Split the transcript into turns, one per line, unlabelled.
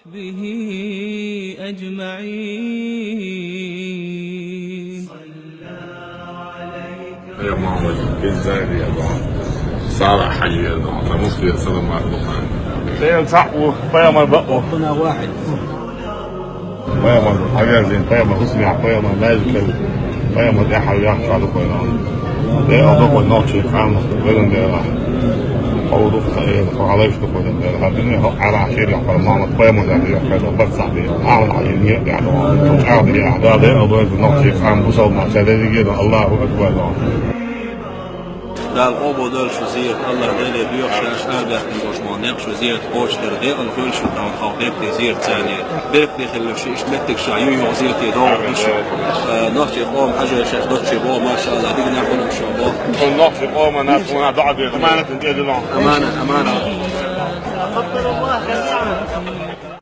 به أجمعين.
يا محمد الجزائري يا محمد صالح حي يا محمد مصري السلام عليكم
بيان صحوه بيان بقوه
ربنا واحد
بيان حجازين بيان اسمع بيان لا يذكر بيان احد يحفظ على بيان ده أضاف النوتي خامس بيان ده أوضح خير فعليش تقول ده هذين على عشير يحفظ معنا بيان ده يحفظ بس عليه أعلى عيني يعني مش عارف يعني ده أضاف النوتي خامس وصلنا سلالي جدا الله أكبر
Dal obo dal shuzir Allah dele biyo shash arbach engagement nek shuzir qoshter de al khul shu dan khawdek dizir tsani berk de khil shi ishmetek shayu yuzir ti do bish نحكي قوم حاجه شيخ دوتشي بو ما شاء الله دينا نقول ان شاء الله
نحكي قوم انا ضعف امانه
امانه
قدر الله جميعا